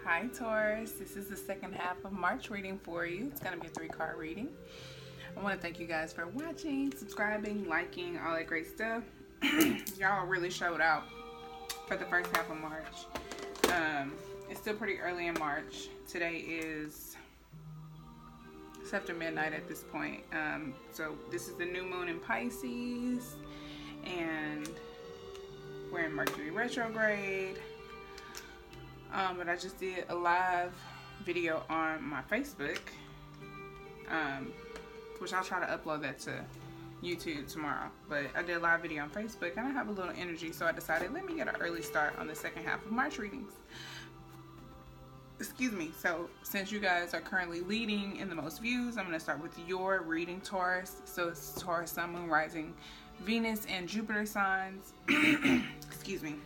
Hi Taurus, this is the second half of March reading for you. It's going to be a 3-card reading. I want to thank you guys for watching, subscribing, liking, all that great stuff. Y'all really showed out for the first half of March. It's still pretty early in March. Today is after midnight at this point. So this is the new moon in Pisces, and we're in Mercury retrograde. But I just did a live video on my Facebook, which I'll try to upload that to YouTube tomorrow. But I did a live video on Facebook and I have a little energy, so I decided let me get an early start on the second half of March readings. Excuse me. So since you guys are currently leading in the most views, I'm going to start with your reading, Taurus. So it's Taurus, Sun, Moon, Rising, Venus, and Jupiter signs. Excuse me.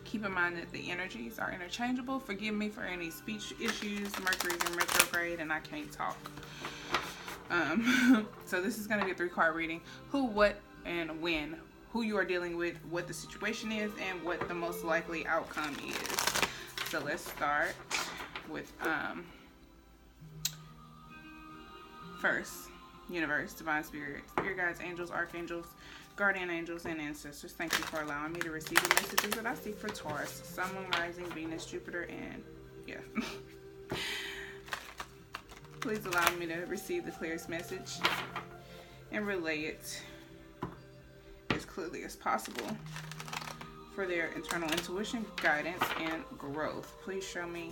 Keep in mind that the energies are interchangeable. Forgive me for any speech issues. Mercury's in retrograde and I can't talk. So this is going to be a 3-card reading. Who, what, and when. Who you are dealing with, what the situation is, and what the most likely outcome is. So let's start with first, universe, divine spirit, spirit guides, angels, archangels, guardian angels, and ancestors. Thank you for allowing me to receive the messages that I see for Taurus, Sun, Moon, Rising, Venus, Jupiter, and yeah. Please allow me to receive the clearest message and relay it as clearly as possible for their internal intuition, guidance, and growth. Please show me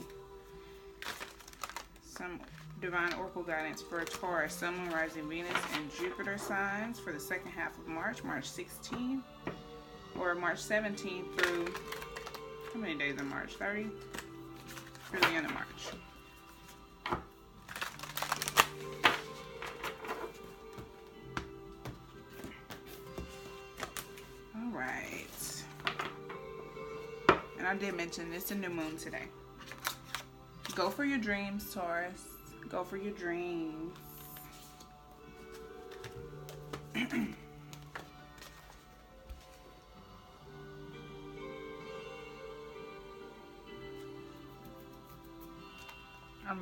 some divine oracle guidance for Taurus, Sun, Moon, Rising, Venus, and Jupiter signs for the second half of March, March 16th, or March 17th through, how many days in March? 30? Through the end of March. Alright. And I did mention it's a new moon today. Go for your dreams, Taurus. Go for your dreams. I'm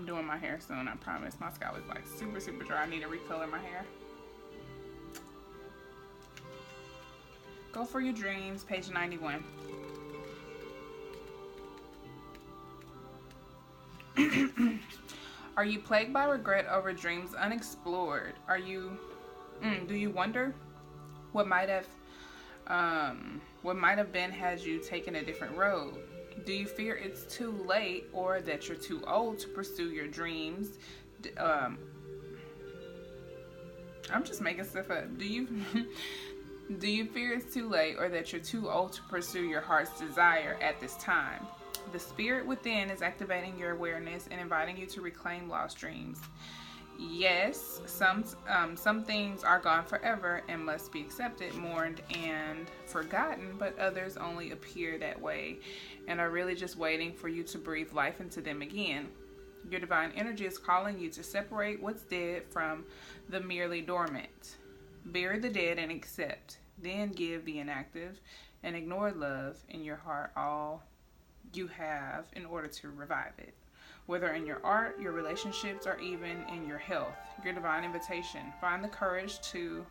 doing my hair soon, I promise. My scalp is like super, super dry. I need to recolor my hair. Go for your dreams, page 91. Are you plagued by regret over dreams unexplored? Do you wonder what might have been had you taken a different road? Do you fear it's too late or that you're too old to pursue your dreams? I'm just making stuff up. Do you fear it's too late or that you're too old to pursue your heart's desire at this time? The spirit within is activating your awareness and inviting you to reclaim lost dreams. Yes, some things are gone forever and must be accepted, mourned, and forgotten, but others only appear that way and are really just waiting for you to breathe life into them again. Your divine energy is calling you to separate what's dead from the merely dormant. Bury the dead and accept. Then give the inactive and ignored love in your heart all you have in order to revive it, whether in your art, your relationships, or even in your health. Your divine invitation. Find the courage to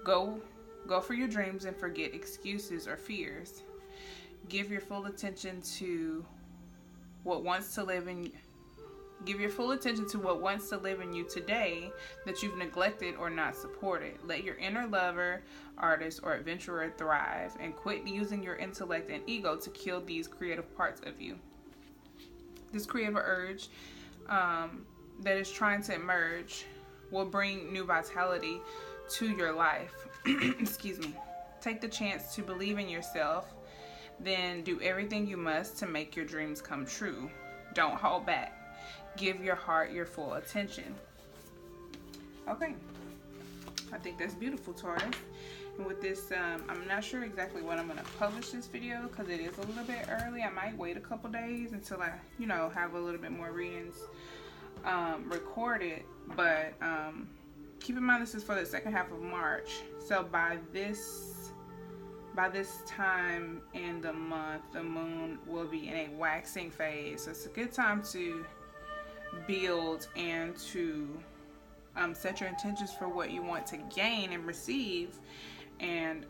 go for your dreams and forget excuses or fears. Give your full attention to what wants to live in you today that you've neglected or not supported. Let your inner lover, artist, or adventurer thrive, and quit using your intellect and ego to kill these creative parts of you. This creative urge that is trying to emerge will bring new vitality to your life. Excuse me. Take the chance to believe in yourself, then do everything you must to make your dreams come true. Don't hold back. Give your heart your full attention. Okay. I think that's beautiful, Taurus. And with this, I'm not sure exactly when I'm going to publish this video because it is a little bit early. I might wait a couple days until I, have a little bit more readings recorded. But keep in mind this is for the second half of March. So by this time in the month, the moon will be in a waxing phase. So it's a good time to build and to set your intentions for what you want to gain and receive. And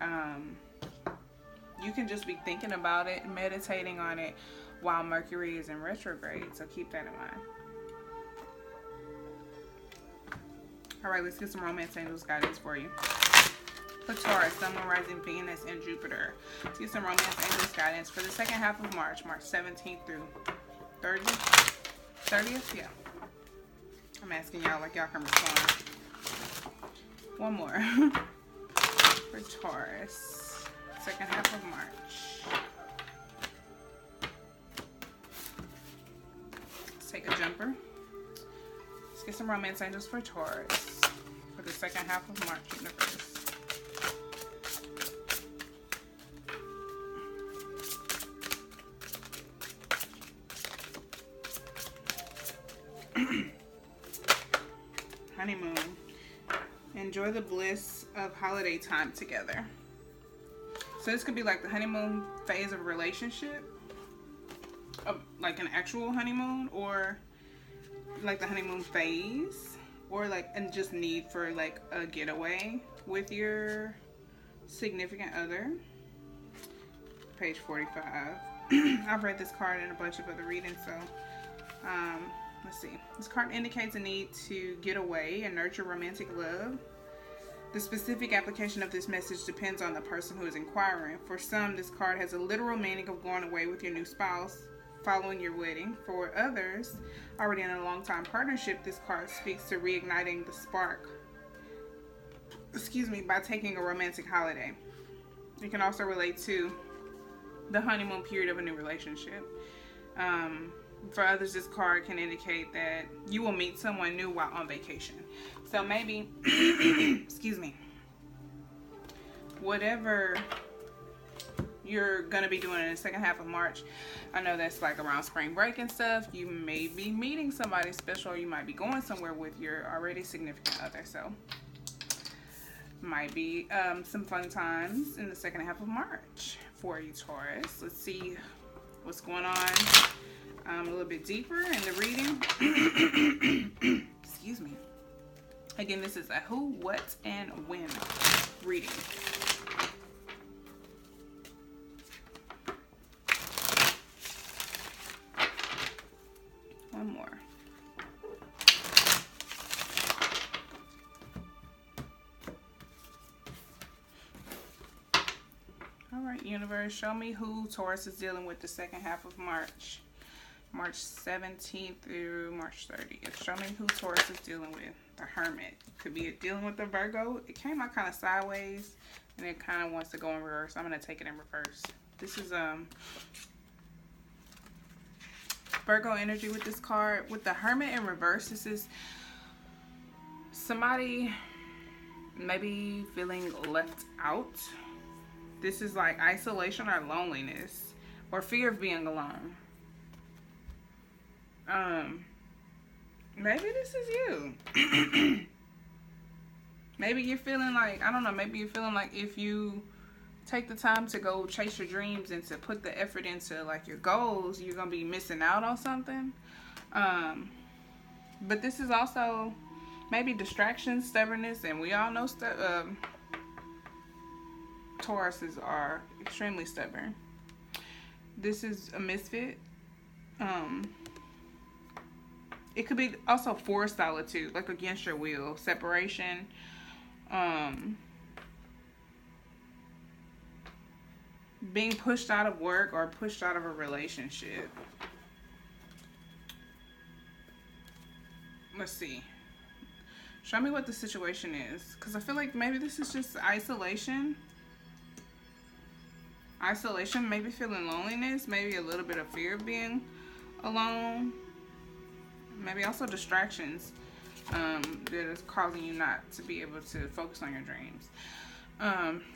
you can just be thinking about it, meditating on it while Mercury is in retrograde. So keep that in mind. All right, let's get some romance angels guidance for you. For Taurus, Sun, Moon, Rising, Venus, and Jupiter. Let's get some romance angels guidance for the second half of March, March 17th through 30th. 30th? Yeah. I'm asking y'all like y'all can respond. One more. For Taurus, second half of March. Let's take a jumper. Let's get some romance angels for Taurus for the second half of March, universe. Honeymoon. Enjoy the bliss of holiday time together. So this could be like the honeymoon phase of a relationship, like an actual honeymoon, or like the honeymoon phase, or like and just need for like a getaway with your significant other. Page 45. I've read this card in a bunch of other readings, so let's see. This card indicates a need to get away and nurture romantic love. The specific application of this message depends on the person who is inquiring. For some, this card has a literal meaning of going away with your new spouse following your wedding. For others, already in a long-time partnership, this card speaks to reigniting the spark, by taking a romantic holiday. It can also relate to the honeymoon period of a new relationship. For others, this card can indicate that you will meet someone new while on vacation. So maybe, whatever you're going to be doing in the second half of March, I know that's like around spring break and stuff. You may be meeting somebody special, or you might be going somewhere with your already significant other. So might be some fun times in the second half of March for you, Taurus. Let's see what's going on. A little bit deeper in the reading. Excuse me. Again, this is a who, what, and when reading. One more. All right, universe, show me who Taurus is dealing with the second half of March. March 17th through March 30th. Show me who Taurus is dealing with. The Hermit. Could be dealing with the Virgo. It came out kind of sideways, and it kind of wants to go in reverse. I'm going to take it in reverse. This is Virgo energy with this card. With the Hermit in reverse, this is somebody maybe feeling left out. This is like isolation or loneliness, or fear of being alone. Maybe this is you. Maybe you're feeling like, I don't know, maybe you're feeling like if you take the time to go chase your dreams and to put the effort into like your goals, you're gonna be missing out on something. But this is also maybe distraction, stubbornness, and we all know Tauruses are extremely stubborn. This is a misfit. It could be also forced solitude, like against your will, separation, being pushed out of work or pushed out of a relationship. Let's see. Show me what the situation is, because I feel like maybe this is just isolation. Isolation, maybe feeling loneliness, maybe a little bit of fear of being alone. Maybe also distractions that is causing you not to be able to focus on your dreams.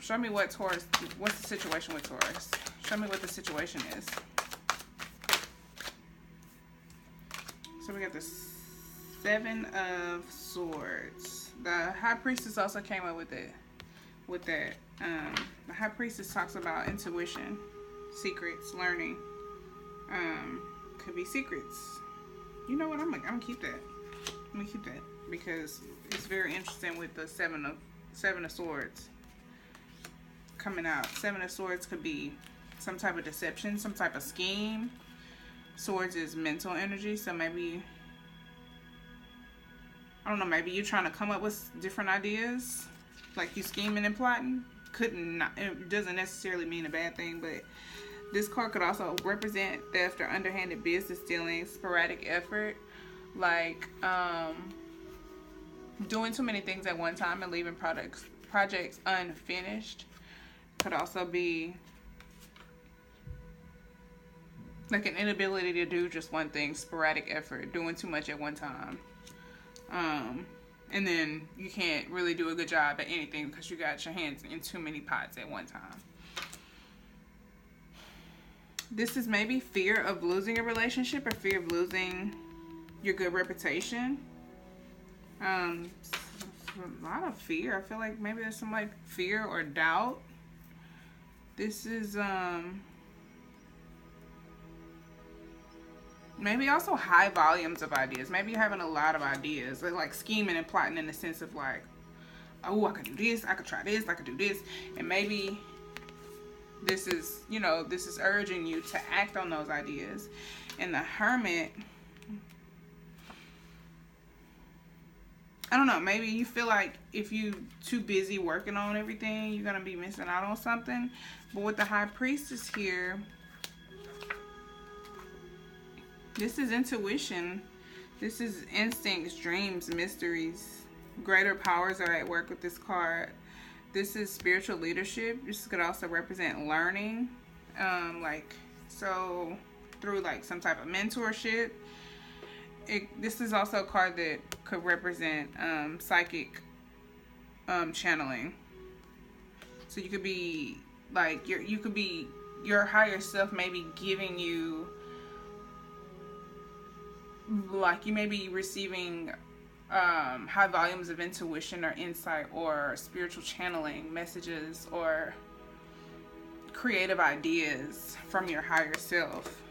Show me what Taurus, what's the situation with Taurus? Show me what the situation is. So we got the Seven of Swords. The High Priestess also came up with it. With that, the High Priestess talks about intuition, secrets, learning. be secrets. You know what? I'm gonna keep that. I'm gonna keep that because it's very interesting with the seven of swords coming out. Seven of swords could be some type of deception, some type of scheme. Swords is mental energy, so maybe, I don't know, maybe you're trying to come up with different ideas, like you scheming and plotting. It doesn't necessarily mean a bad thing, but this card could also represent theft or underhanded business dealings, sporadic effort, like doing too many things at one time and leaving projects unfinished. Could also be like an inability to do just one thing, sporadic effort, doing too much at one time. And then you can't really do a good job at anything because you got your hands in too many pots at one time. This is maybe fear of losing a relationship or fear of losing your good reputation. A lot of fear. I feel like maybe there's some like fear or doubt. This is maybe also high volumes of ideas. Maybe you're having a lot of ideas, like scheming and plotting in the sense of like, oh, I could do this, I could try this, I could do this. And maybe this is, you know, this is urging you to act on those ideas. And the Hermit, I don't know, maybe you feel like if you're too busy working on everything, you're going to be missing out on something. But with the High Priestess here, this is intuition. This is instincts, dreams, mysteries. Greater powers are at work with this card. This is spiritual leadership. This could also represent learning. So through like some type of mentorship. This is also a card that could represent psychic channeling. So you could be like, you could be your higher self maybe giving you, like you may be receiving high volumes of intuition or insight or spiritual channeling messages or creative ideas from your higher self,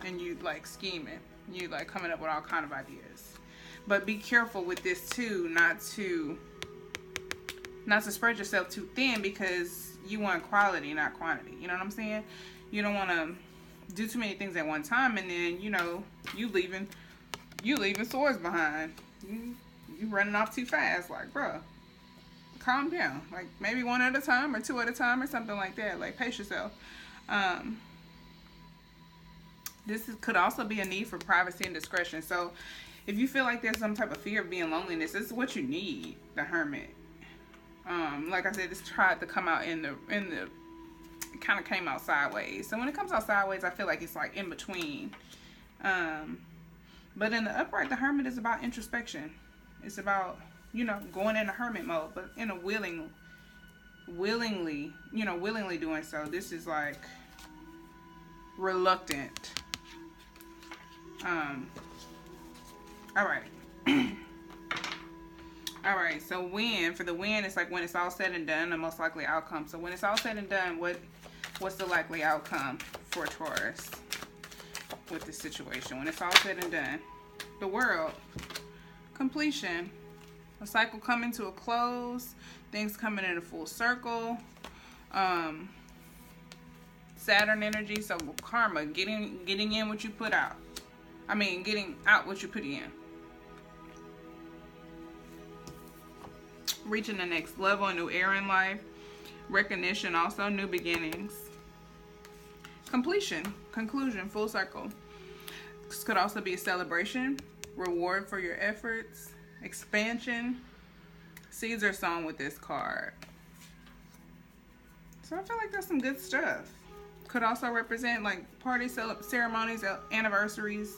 and you like scheming, you like coming up with all kind of ideas. But be careful with this too, not to spread yourself too thin, because you want quality, not quantity. You know what I'm saying? You don't want to do too many things at one time, and then you know you leaving swords behind. You running off too fast. Like, bro, calm down. Like maybe one at a time or two at a time or something like that. Like pace yourself. Could also be a need for privacy and discretion. So if you feel like there's some type of fear of being loneliness, this is what you need, the Hermit. Like I said, this tried to come out it kind of came out sideways. So when it comes out sideways, I feel like it's like in between. But in the upright, the Hermit is about introspection. It's about, you know, going into hermit mode, but in a willingly doing so. This is like reluctant. All right. All right, so for the win, it's like when it's all said and done, the most likely outcome. So when it's all said and done, what's the likely outcome for Taurus with this situation? When it's all said and done, the World, completion, a cycle coming to a close, things coming in a full circle, Saturn energy, so karma, getting in what you put out. I mean, getting out what you put in. Reaching the next level, a new era in life. Recognition also, new beginnings. Completion, conclusion, full circle. This could also be a celebration, reward for your efforts, expansion. Seeds are sown with this card. So I feel like that's some good stuff. Could also represent like party ceremonies, anniversaries.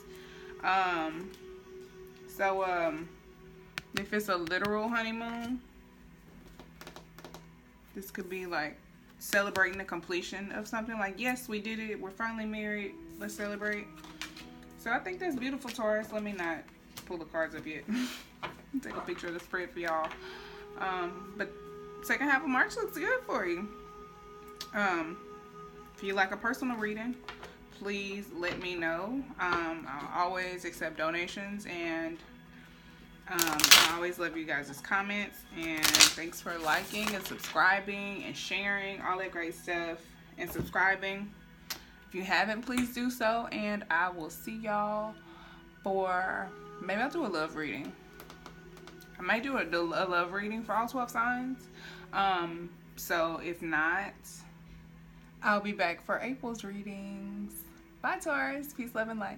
If it's a literal honeymoon, this could be like celebrating the completion of something. Like, yes, we did it. We're finally married. Let's celebrate. So I think that's beautiful, Taurus. Let me not pull the cards up yet. Take a picture of the spread for y'all. But second half of March looks good for you. If you like a personal reading, please let me know. I'll always accept donations, and I always love you guys' comments. And thanks for liking and subscribing and sharing, all that great stuff, and subscribing. If you haven't, please do so, and I will see y'all for, maybe I'll do a love reading. I might do a love reading for all 12 signs. So if not, I'll be back for April's readings. Bye, Taurus. Peace, love, and light.